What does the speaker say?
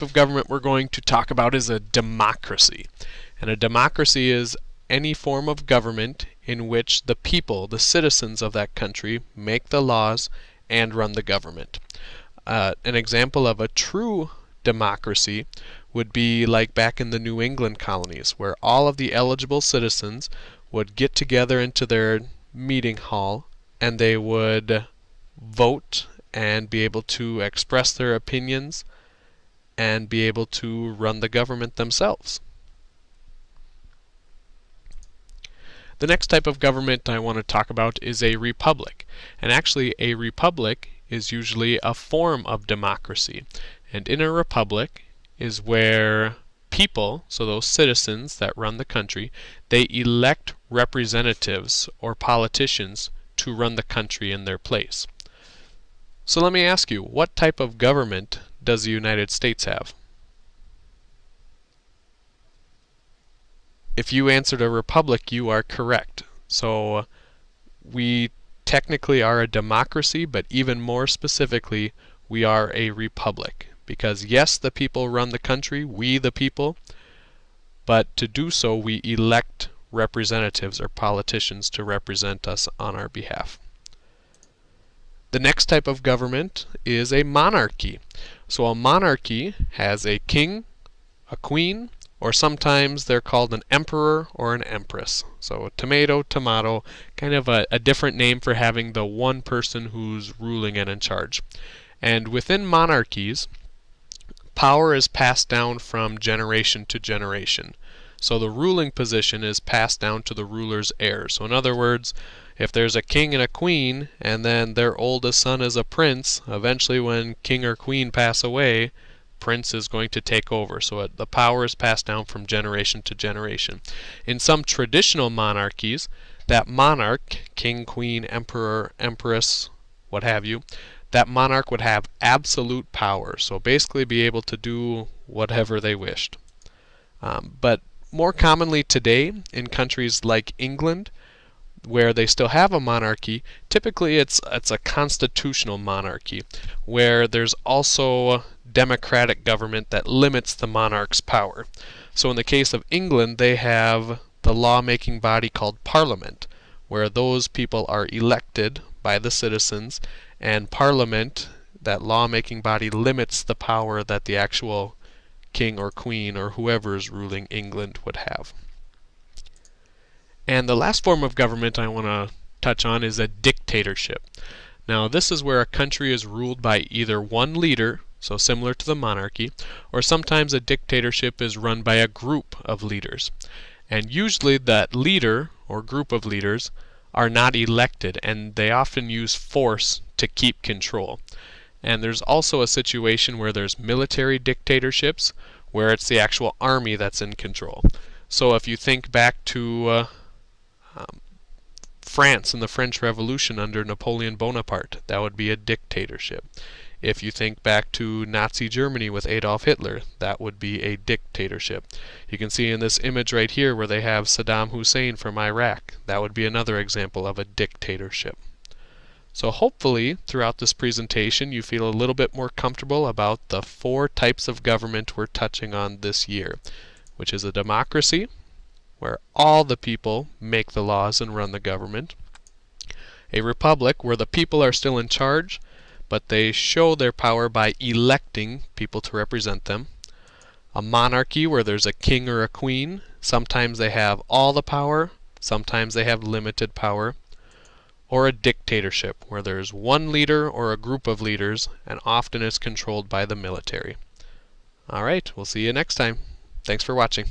of government we're going to talk about is a democracy. And a democracy is any form of government in which the people, the citizens of that country, make the laws and run the government. An example of a true democracy would be like back in the New England colonies, where all of the eligible citizens would get together into their meeting hall and they would vote and be able to express their opinions and be able to run the government themselves. The next type of government I want to talk about is a republic. And actually, a republic is usually a form of democracy. And in a republic is where people, so those citizens that run the country, they elect representatives or politicians to run the country in their place. So let me ask you, what type of government does the United States have? If you answered a republic, you are correct. So we technically are a democracy, but even more specifically, we are a republic. Because yes, the people run the country, we the people, but to do so we elect representatives or politicians to represent us on our behalf. The next type of government is a monarchy. So a monarchy has a king, a queen, or sometimes they're called an emperor or an empress. So tomato, tomato, kind of a different name for having the one person who's ruling and in charge. And within monarchies, power is passed down from generation to generation. So the ruling position is passed down to the ruler's heirs. So in other words, if there's a king and a queen, and then their oldest son is a prince, eventually when king or queen pass away, prince is going to take over. So the power is passed down from generation to generation. In some traditional monarchies, that monarch, king, queen, emperor, empress, what have you, that monarch would have absolute power. So basically be able to do whatever they wished. But more commonly today, in countries like England, where they still have a monarchy, typically it's a constitutional monarchy, where there's also democratic government that limits the monarch's power. So in the case of England, they have the lawmaking body called Parliament, where those people are elected by the citizens, and Parliament, that lawmaking body, limits the power that the actual king or queen or whoever is ruling England would have. And the last form of government I want to touch on is a dictatorship. Now this is where a country is ruled by either one leader, so similar to the monarchy, or sometimes a dictatorship is run by a group of leaders. And usually that leader or group of leaders are not elected, and they often use force to keep control. And there's also a situation where there's military dictatorships, where it's the actual army that's in control. So if you think back to France and the French Revolution under Napoleon Bonaparte, that would be a dictatorship. If you think back to Nazi Germany with Adolf Hitler, that would be a dictatorship. You can see in this image right here where they have Saddam Hussein from Iraq. That would be another example of a dictatorship. So hopefully throughout this presentation you feel a little bit more comfortable about the 4 types of government we're touching on this year, which is a democracy, where all the people make the laws and run the government; a republic, where the people are still in charge, but they show their power by electing people to represent them; a monarchy, where there's a king or a queen. Sometimes they have all the power, sometimes they have limited power; or a dictatorship, where there's one leader or a group of leaders, and often it's controlled by the military. Alright, we'll see you next time. Thanks for watching.